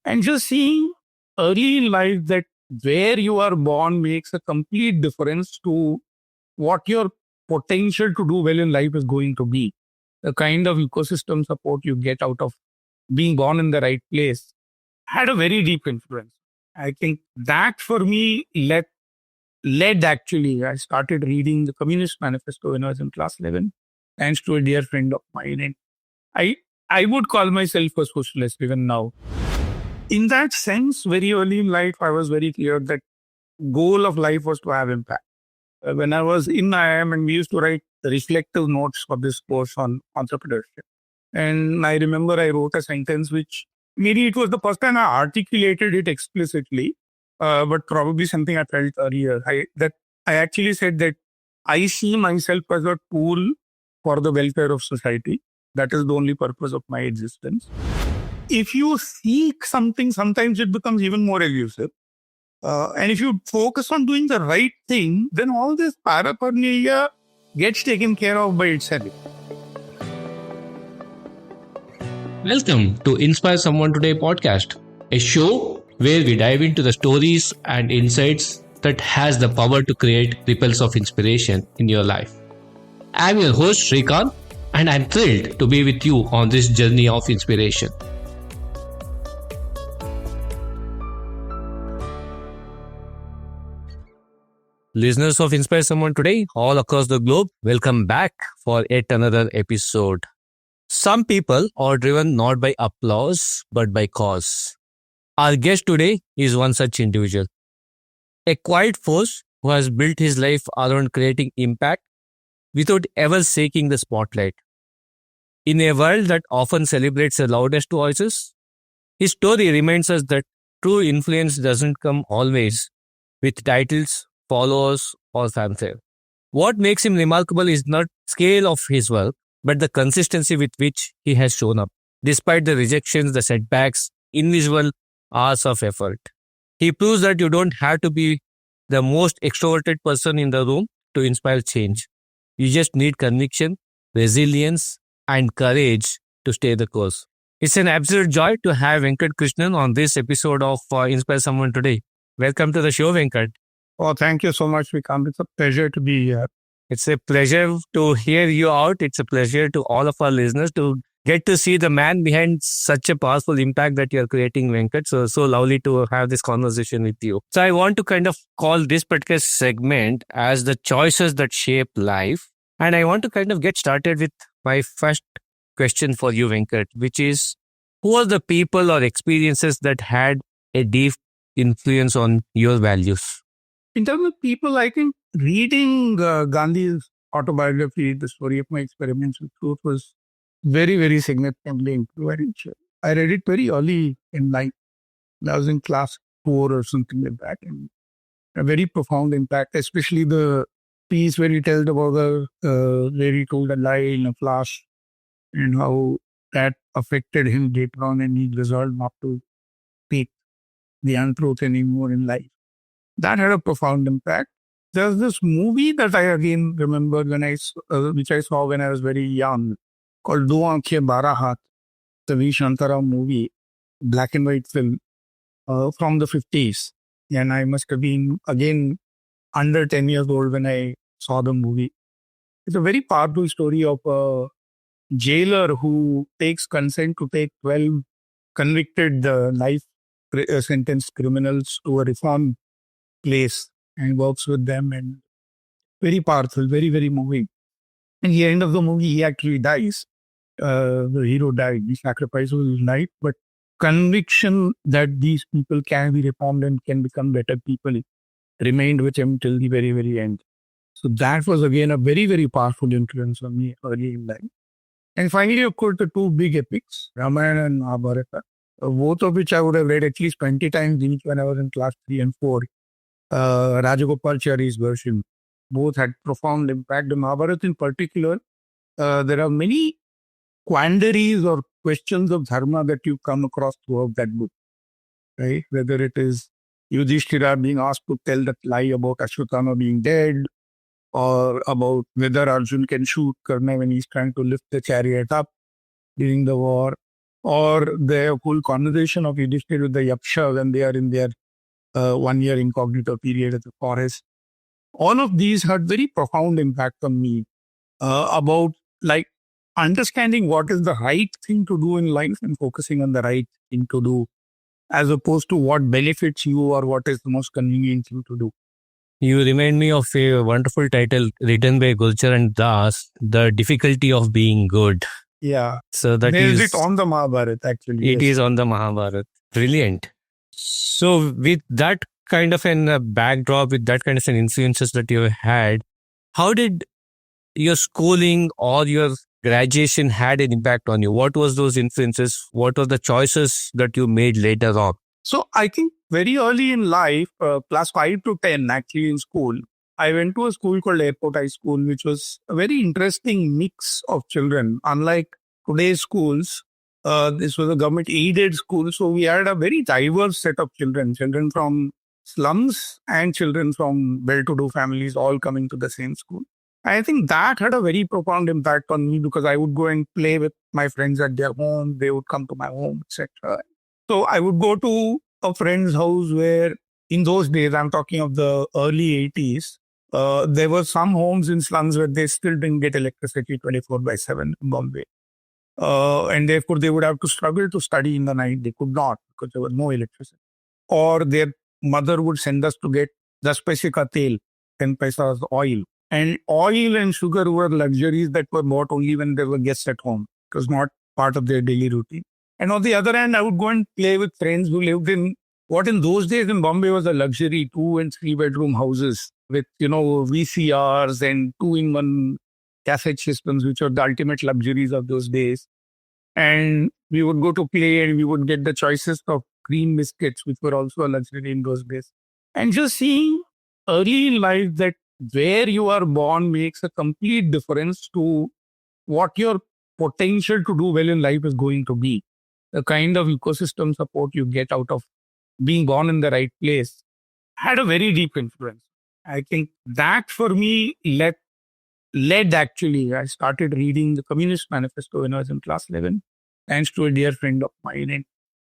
And just seeing early in life that where you are born makes a complete difference to what your potential to do well in life is going to be. The kind of ecosystem support you get out of being born in the right place had a very deep influence. I think that for me led actually. I started reading the Communist Manifesto when I was in class 11, thanks to a dear friend of mine. And I, I would call myself a socialist even now. In that sense, very early in life, I was very clear that goal of life was to have impact. When I was in IIM and we used to write reflective notes for this course on entrepreneurship. And I remember I wrote a sentence which maybe it was the first time I articulated it explicitly, but probably something I felt earlier. I actually said that I see myself as a tool for the welfare of society. That is the only purpose of my existence. If you seek something, sometimes it becomes even more elusive. And if you focus on doing the right thing, then all this paraphernalia gets taken care of by itself. Welcome to Inspire Someone Today podcast, a show where we dive into the stories and insights that has the power to create ripples of inspiration in your life. I'm your host Shrikant, and I'm thrilled to be with you on this journey of inspiration. Listeners of Inspire Someone Today all across the globe, welcome back for yet another episode. Some people are driven not by applause but by cause. Our guest today is one such individual. A quiet force who has built his life around creating impact without ever seeking the spotlight. In a world that often celebrates the loudest voices, his story reminds us that true influence doesn't come always with titles, followers, or fanfare. What makes him remarkable is not scale of his work, but the consistency with which he has shown up, despite the rejections, the setbacks, invisible hours of effort. He proves that you don't have to be the most extroverted person in the room to inspire change. You just need conviction, resilience, and courage to stay the course. It's an absolute joy to have Venkat Krishnan on this episode of Inspire Someone Today. Welcome to the show, Venkat. Oh, thank you so much, Vikram. It's a pleasure to be here. It's a pleasure to hear you out. It's a pleasure to all of our listeners to get to see the man behind such a powerful impact that you're creating, Venkat. So lovely to have this conversation with you. So I want to kind of call this particular segment as the choices that shape life. And I want to kind of get started with my first question for you, Venkat, which is, who are the people or experiences that had a deep influence on your values? In terms of people, I think reading Gandhi's autobiography, The Story of My Experiments with Truth, was very, very significantly influential. I read it very early in life. I was in class 4 or something like that. And a very profound impact, especially the piece where he tells about where he told a lie in a flash and how that affected him later on, and he resolved not to speak the untruth anymore in life. That had a profound impact. There's this movie that I again remember which I saw when I was very young, called Do Aankhein Bara Haath, the V. Shantaram movie, black and white film from the 50s. And I must have been, again, under 10 years old when I saw the movie. It's a very powerful story of a jailer who takes consent to take 12 convicted life sentenced criminals to a reform place and works with them, and very powerful, very, very moving. And the end of the movie, he actually dies. The hero died. He sacrificed his life, but conviction that these people can be reformed and can become better people remained with him till the very, very end. So that was again a very, very powerful influence on me early in life. And finally, of course, the two big epics, Ramayana and Mahabharata, both of which I would have read at least 20 times each when I was in class 3 and 4. Rajagopalachari's version. Both had profound impact. The Mahabharata in particular, there are many quandaries or questions of dharma that you come across throughout that book, right? Whether it is Yudhishthira being asked to tell that lie about Ashwatthama being dead, or about whether Arjun can shoot Karna when he's trying to lift the chariot up during the war, or the whole conversation of Yudhishthir with the Yaksha when they are in their 1 year incognito period at the forest. All of these had very profound impact on me about like understanding what is the right thing to do in life and focusing on the right thing to do, as opposed to what benefits you or what is the most convenient thing to do. You remind me of a wonderful title written by Gulchar and Das, The Difficulty of Being Good. Yeah. So that There's is it on the Mahabharata, actually. It yes. is on the Mahabharata. Brilliant. So with that kind of an backdrop, with that kind of an influences that you had, how did your schooling or your graduation had an impact on you? What was those influences? What were the choices that you made later on? So I think very early in life, class 5 to 10, actually in school, I went to a school called Airport High School, which was a very interesting mix of children. Unlike today's schools, this was a government aided school. So we had a very diverse set of children from slums and children from well-to-do families all coming to the same school. I think that had a very profound impact on me because I would go and play with my friends at their home. They would come to my home, etc. So I would go to a friend's house where in those days, I'm talking of the early 80s, there were some homes in slums where they still didn't get electricity 24/7 in Bombay. And therefore, they would have to struggle to study in the night. They could not because there was no electricity. Or their mother would send us to get 10 paise ka tel, 10 paisas oil. And oil and sugar were luxuries that were bought only when there were guests at home. It was not part of their daily routine. And on the other hand, I would go and play with friends who lived in what in those days in Bombay was a luxury 2 and 3 bedroom houses with, VCRs and 2-in-1 cassette systems, which were the ultimate luxuries of those days. And we would go to play and we would get the choices of cream biscuits, which were also a luxury in those days. And just seeing early in life that where you are born makes a complete difference to what your potential to do well in life is going to be. The kind of ecosystem support you get out of being born in the right place had a very deep influence. I think that for me led actually, I started reading the Communist Manifesto when I was in class 11, thanks to a dear friend of mine. And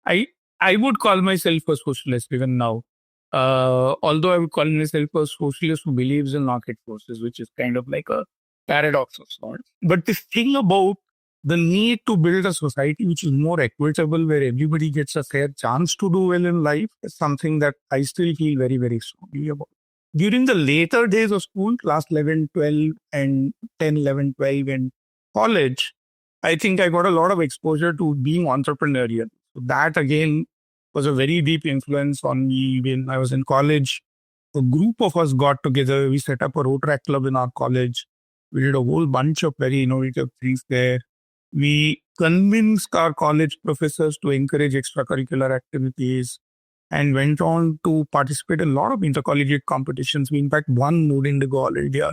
I, I would call myself a socialist even now. Although I would call myself a socialist who believes in market forces, which is kind of like a paradox of sorts. But this thing about the need to build a society which is more equitable, where everybody gets a fair chance to do well in life, is something that I still feel very, very strongly about. During the later days of school, class 11, 12, and 10, 11, 12, and college, I think I got a lot of exposure to being entrepreneurial. So that again was a very deep influence on me when I was in college. A group of us got together. We set up a road track club in our college. We did a whole bunch of very innovative things there. We convinced our college professors to encourage extracurricular activities and went on to participate in a lot of intercollegiate competitions. We, in fact, won Mood Indigo All India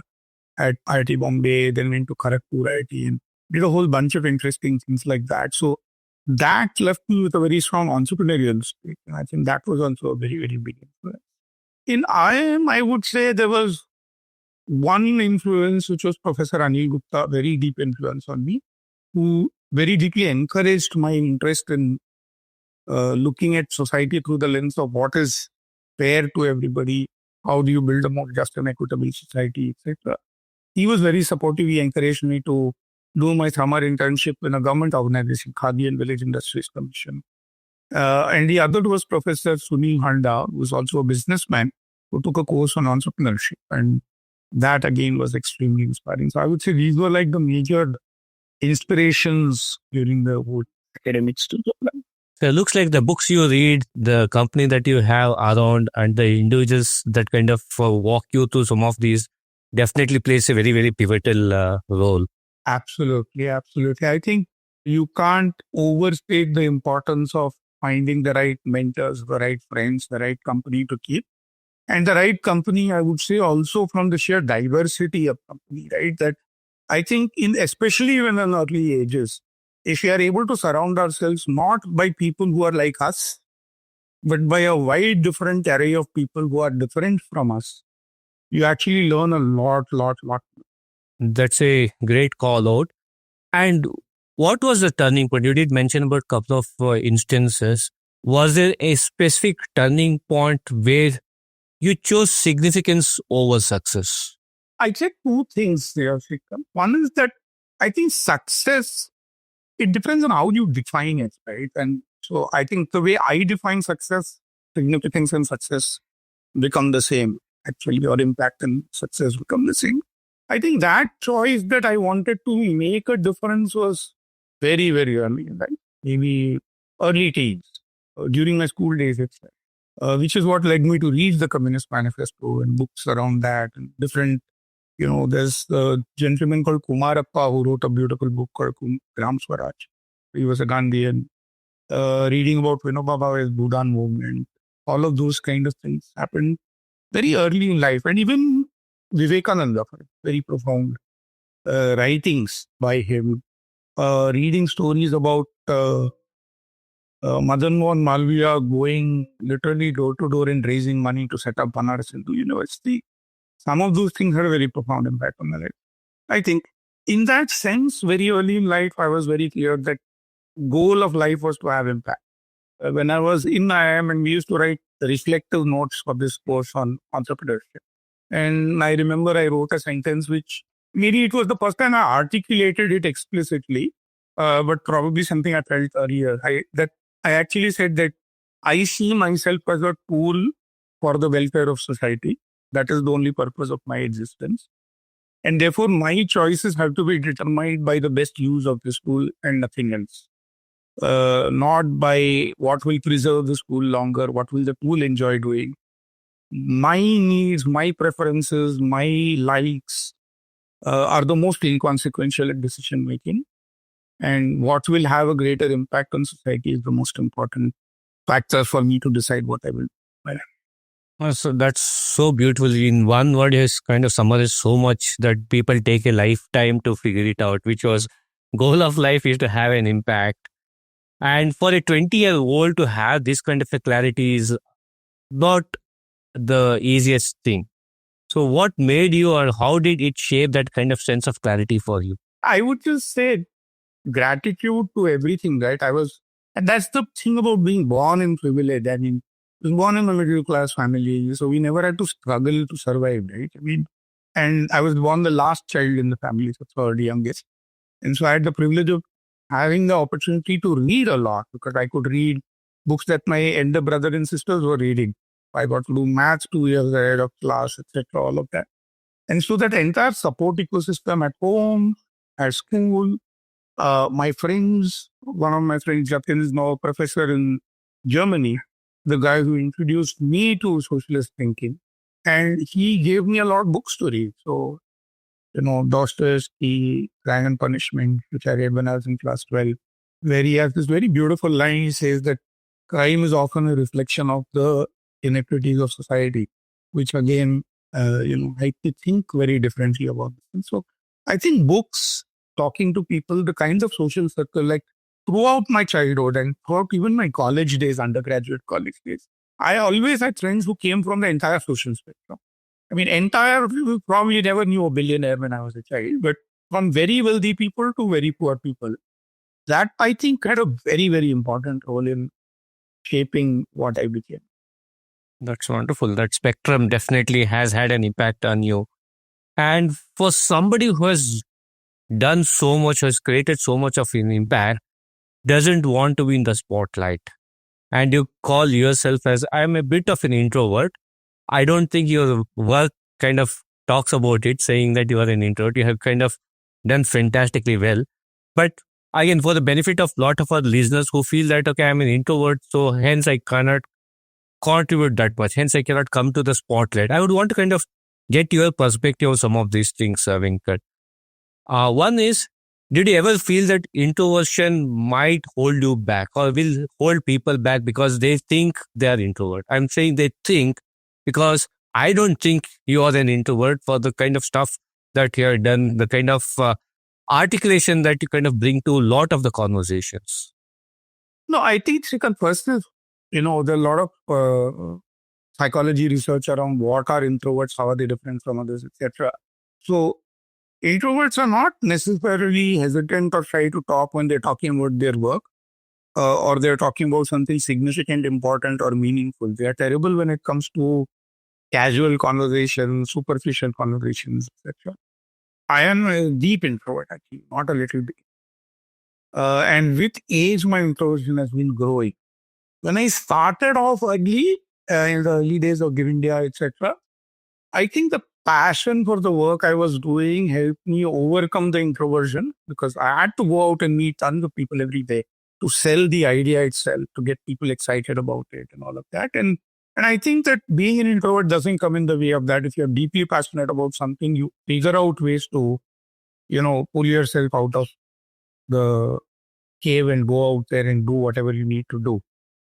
at IIT Bombay, then went to Kharagpur IIT and did a whole bunch of interesting things like that. So that left me with a very strong entrepreneurial streak. And I think that was also a very, very big influence. In IIM, I would say there was one influence, which was Professor Anil Gupta, very deep influence on me, who very deeply encouraged my interest in looking at society through the lens of what is fair to everybody, how do you build a more just and equitable society, etc. He was very supportive. He encouraged me to do my summer internship in a government organization, Khadi and Village Industries Commission. And the other was Professor Sunil Handa, who was also a businessman, who took a course on entrepreneurship. And that again was extremely inspiring. So I would say these were like the major inspirations during the whole academic stage of life. So it looks like the books you read, the company that you have around, and the individuals that kind of walk you through some of these definitely plays a very, very pivotal role. Absolutely, absolutely. I think you can't overstate the importance of finding the right mentors, the right friends, the right company to keep. And the right company, I would say, also from the sheer diversity of company, right? That I think especially when in early ages, if we are able to surround ourselves not by people who are like us, but by a wide different array of people who are different from us, you actually learn a lot. That's a great call out. And What was the turning point? You did mention about a couple of instances. Was there a specific turning point where you chose significance over success? I said two things there, Srikanth. One is that I think success, it depends on how you define it, right? And so I think the way I define success, significance and success become the same. Actually, your impact and success become the same. I think that choice that I wanted to make a difference was very, very early, right? Maybe early teens, during my school days itself, which is what led me to read the Communist Manifesto and books around that and different. There's a gentleman called Kumarappa who wrote a beautiful book called Gram Swaraj. He was a Gandhian. Reading about Vinoba Bhave's Bhudan movement, all of those kind of things happened very early in life. And even Vivekananda, very profound writings by him, reading stories about Madan Mohan Malviya going literally door to door and raising money to set up Banaras Hindu University. Some of those things had a very profound impact on my life. I think in that sense, very early in life, I was very clear that goal of life was to have impact. When I was in IIM and we used to write reflective notes for this course on entrepreneurship. And I remember I wrote a sentence which maybe it was the first time I articulated it explicitly, but probably something I felt earlier. I actually said that I see myself as a tool for the welfare of society. That is the only purpose of my existence. And therefore, my choices have to be determined by the best use of this tool and nothing else. Not by what will preserve the school longer, what will the tool enjoy doing. My needs, my preferences, my likes are the most inconsequential in decision making. And what will have a greater impact on society is the most important factor for me to decide what I will do. So that's so beautiful. In one word, has kind of summarized so much that people take a lifetime to figure it out, which was goal of life is to have an impact. And for a 20-year-old to have this kind of a clarity is not the easiest thing. So what made you or how did it shape that kind of sense of clarity for you? I would just say gratitude to everything, right? And that's the thing about being born in privilege. I mean, I was born in a middle class family, so we never had to struggle to survive, right? I mean, and I was born the last child in the family, so third youngest. And so I had the privilege of having the opportunity to read a lot because I could read books that my elder brother and sisters were reading. I got to do maths 2 years ahead of class, etc., all of that. And so that entire support ecosystem at home, at school, my friends, one of my friends, Jatin, is now a professor in Germany, the guy who introduced me to socialist thinking. And he gave me a lot of books to read. So, Dostoevsky, Crime and Punishment, which I read when I was in class 12, where he has this very beautiful line. He says that crime is often a reflection of the inequities of society, which again, make me think very differently about this. And so I think books, talking to people, the kinds of social circle, like throughout my childhood and throughout even my college days, undergraduate college days, I always had friends who came from the entire social spectrum. I mean, we probably never knew a billionaire when I was a child, but from very wealthy people to very poor people. That I think had a very, very important role in shaping what I became. That's wonderful. That spectrum definitely has had an impact on you. And for somebody who has done so much, has created so much of an impact, doesn't want to be in the spotlight. And you call yourself as, I'm a bit of an introvert. I don't think your work kind of talks about it, saying that you are an introvert. You have kind of done fantastically well. But again, for the benefit of a lot of our listeners who feel that, okay, I'm an introvert, so hence I cannot contribute that much. Hence I cannot come to the spotlight. I would want to kind of get your perspective on some of these things, Venkat. One is, did you ever feel that introversion might hold you back or will hold people back because they think they are introvert? I'm saying they think because I don't think you are an introvert for the kind of stuff that you have done, the kind of articulation that you kind of bring to a lot of the conversations. No, I think Srikanth, first is, there are a lot of psychology research around what are introverts, how are they different from others, etc. So Introverts are not necessarily hesitant or shy to talk when they're talking about their work, or they're talking about something significant, important, or meaningful. They are terrible when it comes to casual conversations, superficial conversations, etc. I am a deep introvert, actually, not a little bit. And with age, my introversion has been growing. When I started off early, in the early days of GiveIndia, etc., I think the passion for the work I was doing helped me overcome the introversion because I had to go out and meet tons of people every day to sell the idea itself, to get people excited about it and all of that. And I think that being an introvert doesn't come in the way of that. If you're deeply passionate about something, you figure out ways to, pull yourself out of the cave and go out there and do whatever you need to do.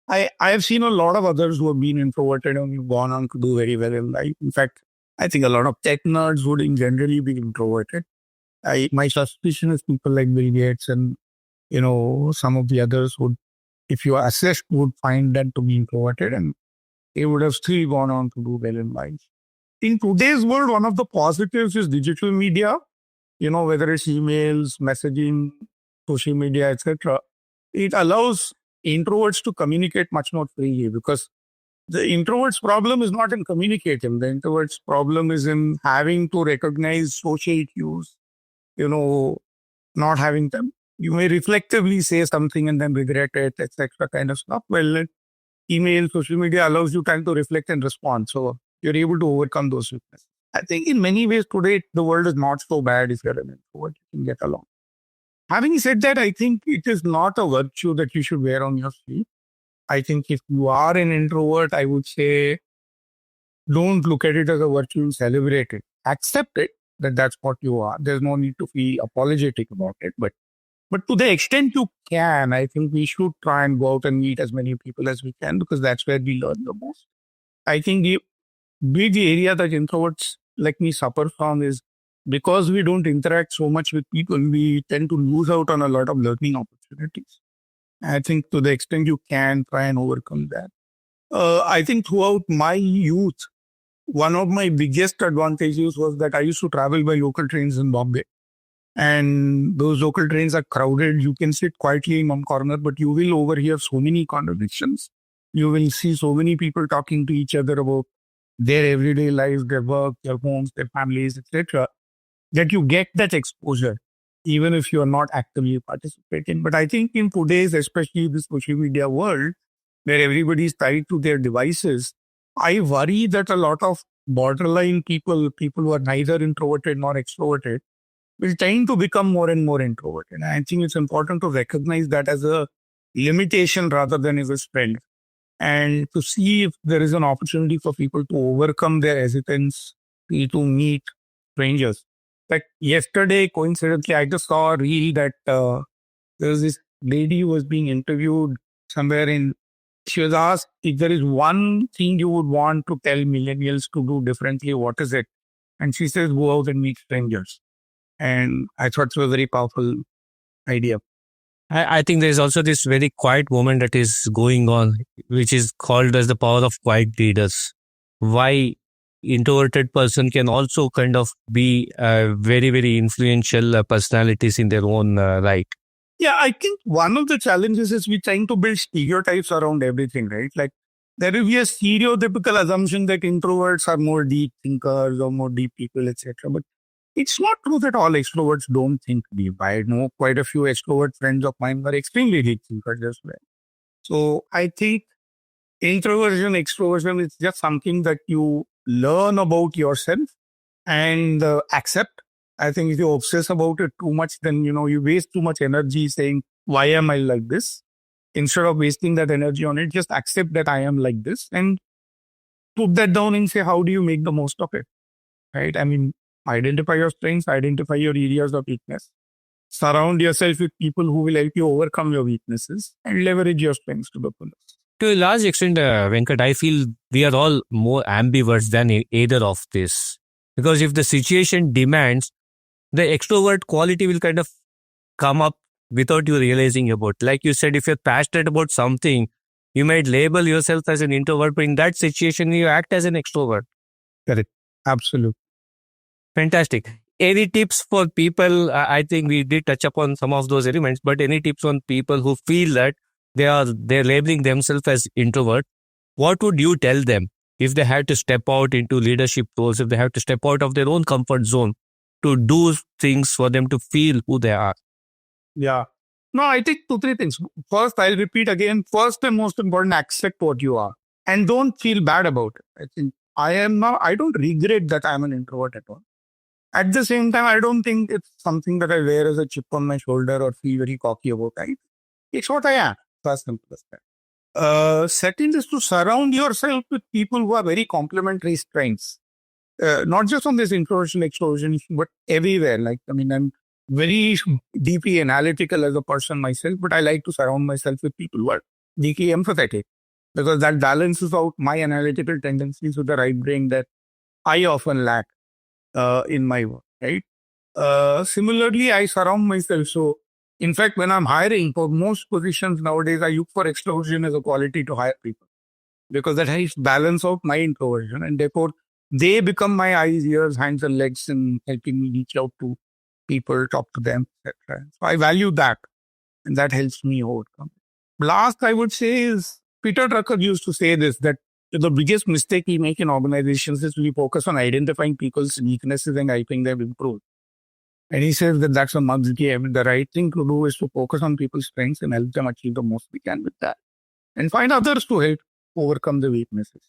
I have seen a lot of others who have been introverted and who've gone on to do very well in life. In fact, I think a lot of tech nerds would in generally be introverted. My suspicion is people like Bill Gates and, some of the others would, if you assessed, would find them to be introverted and they would have still gone on to do well in life. In today's world, one of the positives is digital media, whether it's emails, messaging, social media, etc. It allows introverts to communicate much more freely because the introvert's problem is not in communicating. The introvert's problem is in having to recognize social cues, not having them. You may reflectively say something and then regret it, etc. kind of stuff. Well, email, social media allows you time to reflect and respond. So you're able to overcome those weaknesses. I think in many ways today, the world is not so bad if you're an introvert. You can get along. Having said that, I think it is not a virtue that you should wear on your sleeve. I think if you are an introvert, I would say don't look at it as a virtue, celebrate it. Accept it that that's what you are. There's no need to be apologetic about it. But to the extent you can, I think we should try and go out and meet as many people as we can because that's where we learn the most. I think the big area that introverts like me suffer from is because we don't interact so much with people, we tend to lose out on a lot of learning opportunities. I think to the extent you can try and overcome that. I think throughout my youth, one of my biggest advantages was that I used to travel by local trains in Bombay. And those local trains are crowded. You can sit quietly in one corner, but you will overhear so many conversations. You will see so many people talking to each other about their everyday lives, their work, their homes, their families, etc., that you get that exposure, even if you are not actively participating. But I think in today's, especially the social media world, where everybody is tied to their devices, I worry that a lot of borderline people who are neither introverted nor extroverted, will tend to become more and more introverted. And I think it's important to recognize that as a limitation rather than as a strength. And to see if there is an opportunity for people to overcome their hesitance to meet strangers. Like yesterday, coincidentally, I just saw a reel that there was this lady who was being interviewed somewhere in. She was asked if there is one thing you would want to tell millennials to do differently, what is it? And she says, go out and meet strangers. And I thought it was a very powerful idea. I think there's also this very quiet movement that is going on, which is called as the power of quiet leaders. Why introverted person can also kind of be very, very influential personalities in their own right. Yeah, I think one of the challenges is we're trying to build stereotypes around everything, right? Like there will be a stereotypical assumption that introverts are more deep thinkers or more deep people, etc. But it's not true that all extroverts don't think deep. I know quite a few extrovert friends of mine were extremely deep thinkers as well. So I think introversion, extroversion is just something that you learn about yourself and accept. I think if you obsess about it too much, then, you waste too much energy saying, why am I like this? Instead of wasting that energy on it, just accept that I am like this and put that down and say, how do you make the most of it? Right? I mean, identify your strengths, identify your areas of weakness. Surround yourself with people who will help you overcome your weaknesses and leverage your strengths to the fullest. To a large extent, Venkat, I feel we are all more ambiverts than either of this. Because if the situation demands, the extrovert quality will kind of come up without you realizing about. Like you said, if you're passionate about something, you might label yourself as an introvert, but in that situation, you act as an extrovert. Correct. Absolutely. Fantastic. Any tips for people? I think we did touch upon some of those elements, but any tips on people who feel that they're labeling themselves as introvert? What would you tell them if they had to step out into leadership roles, if they have to step out of their own comfort zone to do things for them to feel who they are? Yeah. No, I think two, three things. First, I'll repeat again. First and most important, accept what you are and don't feel bad about it. I think I don't regret that I'm an introvert at all. At the same time, I don't think it's something that I wear as a chip on my shoulder or feel very cocky about. It's what I am. First simple as that. Second is to surround yourself with people who are very complementary strengths. Not just on this introversion, extroversion, but everywhere. Like, I mean, I'm very deeply analytical as a person myself, but I like to surround myself with people who are deeply empathetic because that balances out my analytical tendencies with the right brain that I often lack in my work, right? Similarly, I surround myself. So, in fact, when I'm hiring for most positions nowadays, I look for extroversion as a quality to hire people because that helps balance out my introversion and therefore they become my eyes, ears, hands, and legs in helping me reach out to people, talk to them, etc. So I value that and that helps me overcome. Last, I would say is Peter Drucker used to say this that the biggest mistake we make in organizations is we focus on identifying people's weaknesses and helping them improve. And he says that that's a mug's game. The right thing to do is to focus on people's strengths and help them achieve the most we can with that. And find others to help overcome the weaknesses,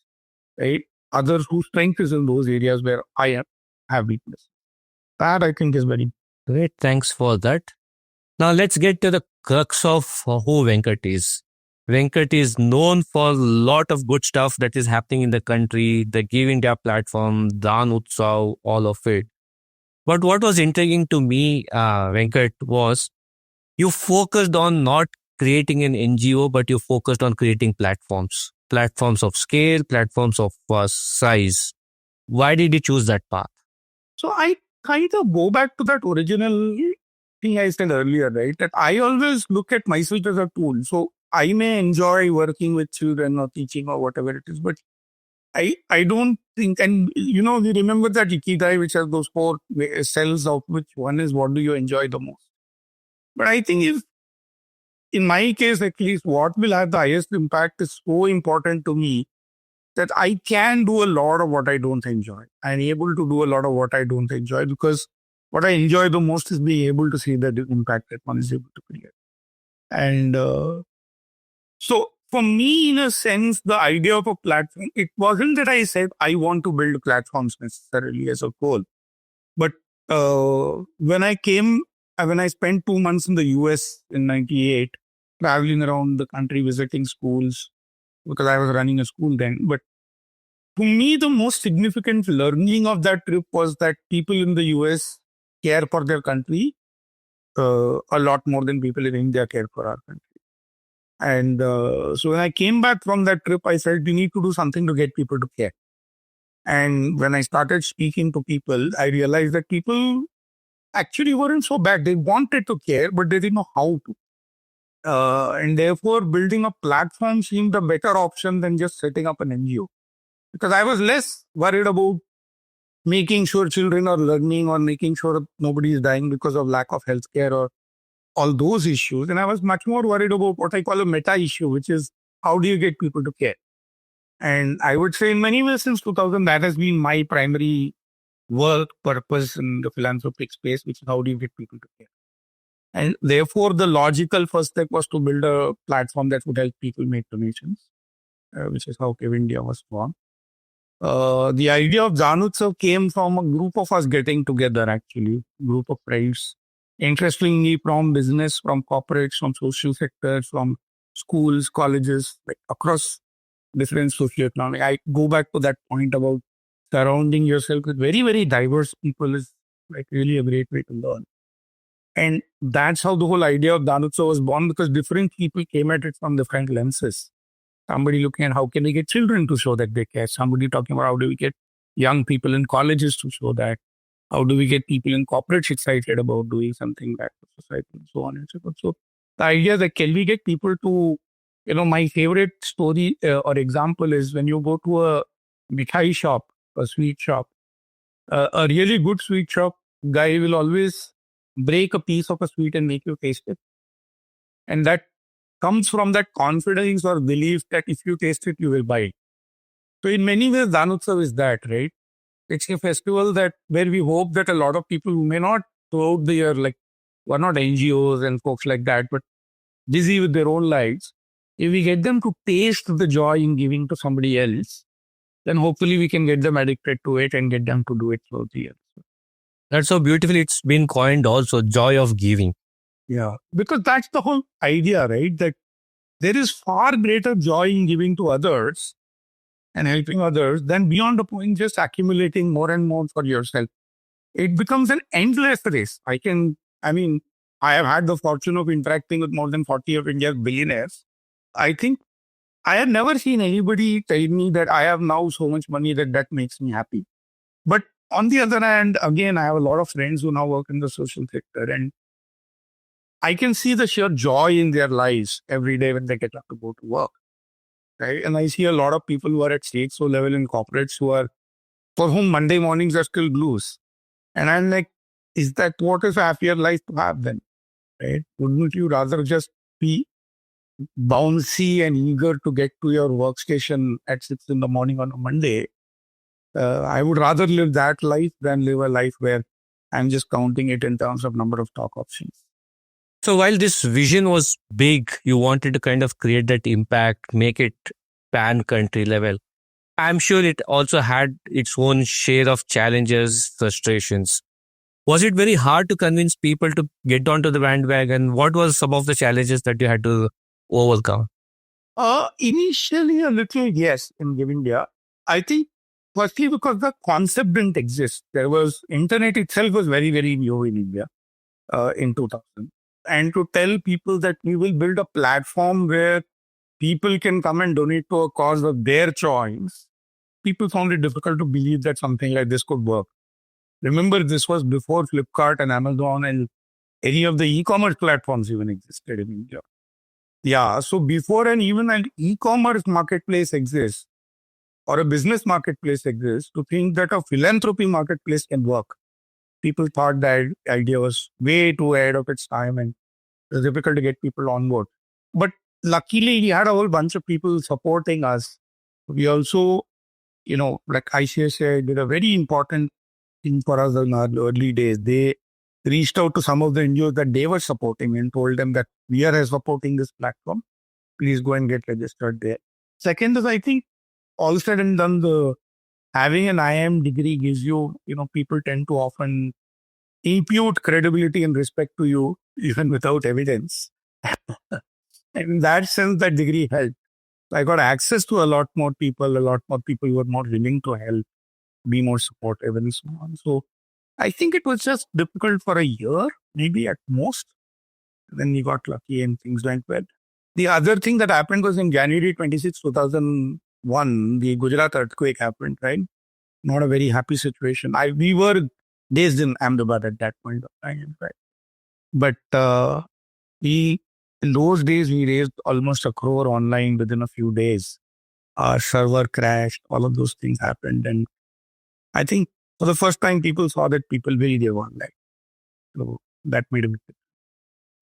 right? Others whose strength is in those areas where have weakness. That I think is very Great. Thanks for that. Now let's get to the crux of who Venkat is. Venkat is known for a lot of good stuff that is happening in the country, the Give India platform, DaanUtsav, all of it. But what was intriguing to me, Venkat, was you focused on not creating an NGO, but you focused on creating platforms of scale, platforms of size. Why did you choose that path? So I kind of go back to that original thing I said earlier, right? That I always look at myself as a tool. So I may enjoy working with children or teaching or whatever it is, but I don't think, and you know, we remember that Ikigai, which has those four cells of which one is what do you enjoy the most. But I think if, in my case at least, what will have the highest impact is so important to me that I can do a lot of what I don't enjoy. I'm able to do a lot of what I don't enjoy because what I enjoy the most is being able to see the impact that one is able to create. And so for me, in a sense, the idea of a platform, it wasn't that I said I want to build platforms necessarily as a goal. But when I spent 2 months in the US in 98, traveling around the country, visiting schools, because I was running a school then. But to me, the most significant learning of that trip was that people in the US care for their country a lot more than people in India care for our country. And so when I came back from that trip, I said, we need to do something to get people to care. And when I started speaking to people, I realized that people actually weren't so bad. They wanted to care, but they didn't know how to. And therefore, building a platform seemed a better option than just setting up an NGO. Because I was less worried about making sure children are learning or making sure nobody is dying because of lack of healthcare or all those issues. And I was much more worried about what I call a meta issue, which is how do you get people to care? And I would say in many ways since 2000, that has been my primary work purpose in the philanthropic space, which is how do you get people to care? And therefore, the logical first step was to build a platform that would help people make donations, which is how GiveIndia was born. The idea of DaanUtsav came from a group of us getting together, actually, group of friends. Interestingly, from business, from corporates, from social sectors, from schools, colleges, like across different socioeconomic. I go back to that point about surrounding yourself with very, very diverse people is like really a great way to learn. And that's how the whole idea of DaanUtsav was born because different people came at it from different lenses. Somebody looking at how can we get children to show that they care. Somebody talking about how do we get young people in colleges to show that. How do we get people in corporates excited about doing something back to society and so on and so forth. So the idea that can we get people to, my favorite story or example is when you go to a mithai shop, a sweet shop, a really good sweet shop, guy will always break a piece of a sweet and make you taste it. And that comes from that confidence or belief that if you taste it, you will buy it. So in many ways, DaanUtsav is that, right? It's a festival that where we hope that a lot of people who may not throughout the year, like who are not NGOs and folks like that, but busy with their own lives, if we get them to taste the joy in giving to somebody else, then hopefully we can get them addicted to it and get them to do it throughout the year. That's so beautifully it's been coined also, joy of giving. Yeah, because that's the whole idea, right? That there is far greater joy in giving to others and helping others than beyond the point just accumulating more and more for yourself. It becomes an endless race. I have had the fortune of interacting with more than 40 of India's billionaires. I think I have never seen anybody tell me that I have now so much money that makes me happy. But on the other hand, again, I have a lot of friends who now work in the social sector, and I can see the sheer joy in their lives every day when they get up to go to work. Right. And I see a lot of people who are at CXO level in corporates for whom Monday mornings are still blues. And I'm like, is that what is a happier life to have then? Right? Wouldn't you rather just be bouncy and eager to get to your workstation at 6 in the morning on a Monday? I would rather live that life than live a life where I'm just counting it in terms of number of stock options. So while this vision was big, you wanted to kind of create that impact, make it pan country level. I'm sure it also had its own share of challenges, frustrations. Was it very hard to convince people to get onto the bandwagon? What was some of the challenges that you had to overcome? Initially, a little yes in GiveIndia. I think firstly because the concept didn't exist. Internet itself was very, very new in India in 2000. And to tell people that we will build a platform where people can come and donate to a cause of their choice, people found it difficult to believe that something like this could work. Remember, this was before Flipkart and Amazon and any of the e-commerce platforms even existed in India. Yeah, so before even an e-commerce marketplace exists or a business marketplace exists, to think that a philanthropy marketplace can work, people thought that idea was way too ahead of its time and it was difficult to get people on board. But luckily, we had a whole bunch of people supporting us. We also, like ICSA did a very important thing for us in our early days. They reached out to some of the NGOs that they were supporting and told them that we are supporting this platform. Please go and get registered there. Second is, I think, all said and done, having an IIM degree gives you, people tend to often impute credibility and respect to you, even without evidence. In that sense, that degree helped. I got access to a lot more people who were more willing to help, be more supportive and so on. So I think it was just difficult for a year, maybe at most. Then we got lucky and things went well. The other thing that happened was in January 26, 2001, the Gujarat earthquake happened, right? Not a very happy situation. We were based in Ahmedabad at that point of time, right? But in those days, we raised almost 1 crore online within a few days. Our server crashed, all of those things happened. And I think for the first time, people saw that people really give online. So that made a big difference.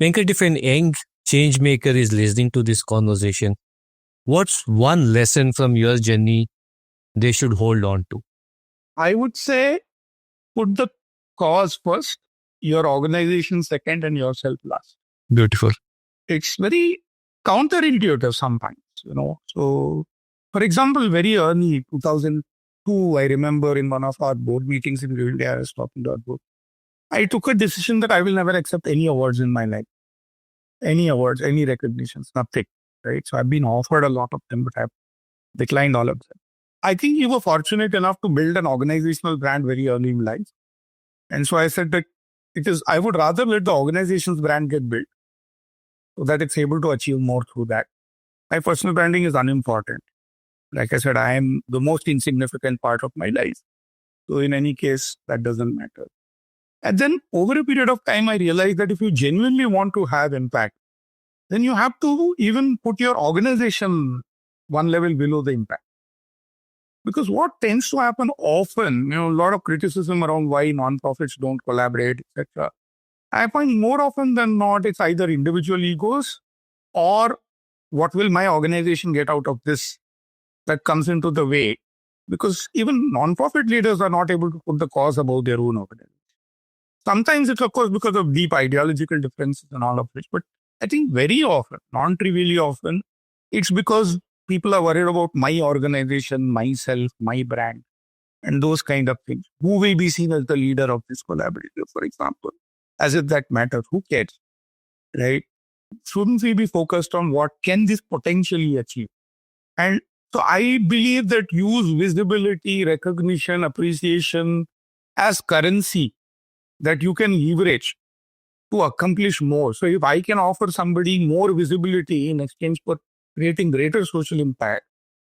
Venkat, if an young change maker is listening to this conversation, what's one lesson from your journey they should hold on to? I would say put the cause first, your organization second, and yourself last. Beautiful. It's very counterintuitive sometimes, So, for example, very early 2002, I remember in one of our board meetings in India, I was talking to our board. I took a decision that I will never accept any awards in my life. Any awards, any recognitions, nothing. Right. So I've been offered a lot of them, but I've declined all of them. I think you were fortunate enough to build an organizational brand very early in life. And so I said that I would rather let the organization's brand get built so that it's able to achieve more through that. My personal branding is unimportant. Like I said, I am the most insignificant part of my life. So in any case, that doesn't matter. And then over a period of time, I realized that if you genuinely want to have impact, then you have to even put your organization one level below the impact. Because what tends to happen often, a lot of criticism around why nonprofits don't collaborate, etc. I find more often than not, it's either individual egos or what will my organization get out of this that comes into the way. Because even nonprofit leaders are not able to put the cause above their own organization. Sometimes it's, of course, because of deep ideological differences and all of this. But I think very often, non-trivially often, it's because people are worried about my organization, myself, my brand, and those kind of things. Who will be seen as the leader of this collaborative, for example? As if that matters. Who cares? Right? Shouldn't we be focused on what can this potentially achieve? And so I believe that use visibility, recognition, appreciation as currency that you can leverage to accomplish more. So if I can offer somebody more visibility in exchange for creating greater social impact,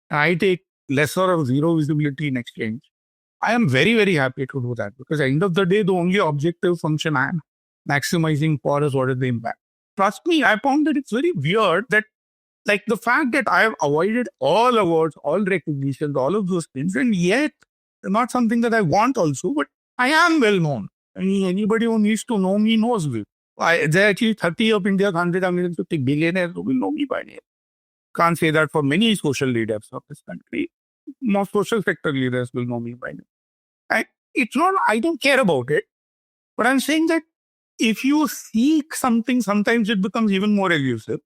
and I take lesser or zero visibility in exchange, I am very, very happy to do that, because at the end of the day, the only objective function I am maximizing for is what is the impact. Trust me, I found that it's very weird that, like, the fact that I have avoided all awards, all recognitions, all of those things, and yet not something that I want also, but I am well known. I mean, anybody who needs to know me knows me. There are actually 30 of India's 150 billionaires who will know me by name. Can't say that for many social leaders of this country. Most social sector leaders will know me by name. It's not, I don't care about it, but I'm saying that if you seek something, sometimes it becomes even more elusive.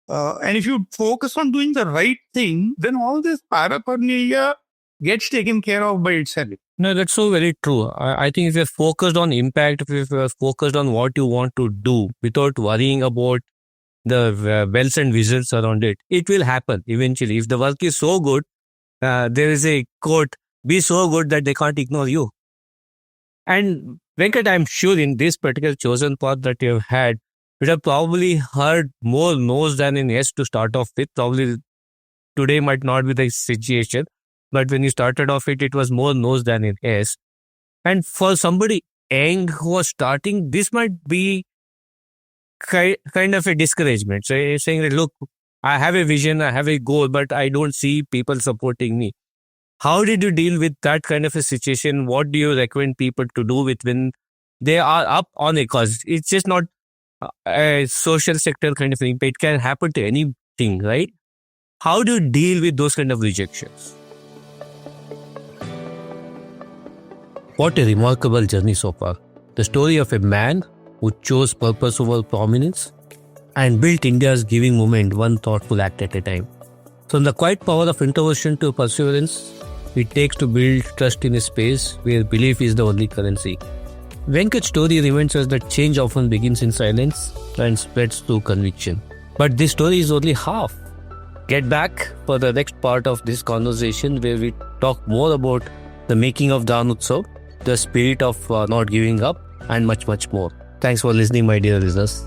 And if you focus on doing the right thing, then all this paraphernalia gets taken care of by itself. No, that's so very true. I think if you're focused on impact, if you're focused on what you want to do without worrying about the wells and whistles around it, it will happen eventually. If the work is so good, there is a quote, be so good that they can't ignore you. And Venkat, I'm sure in this particular chosen path that you have had, you have probably heard more no's than in yes to start off with. Probably today might not be the situation, but when you started off it was more no's than in yes. And for somebody young who was starting, this might be kind of a discouragement. So you're saying that, look, I have a vision, I have a goal, but I don't see people supporting me. How did you deal with that kind of a situation? What do you recommend people to do with when they are up on a cause? It's just not a social sector kind of thing. It can happen to anything, right? How do you deal with those kind of rejections? What a remarkable journey so far. The story of a man who chose purpose over prominence and built India's giving movement one thoughtful act at a time. From the quiet power of introversion to perseverance, it takes to build trust in a space where belief is the only currency. Venkat's story reminds us that change often begins in silence and spreads through conviction. But this story is only half. Get back for the next part of this conversation where we talk more about the making of DaanUtsav, the spirit of not giving up, and much, much more. Thanks for listening, my dear listeners.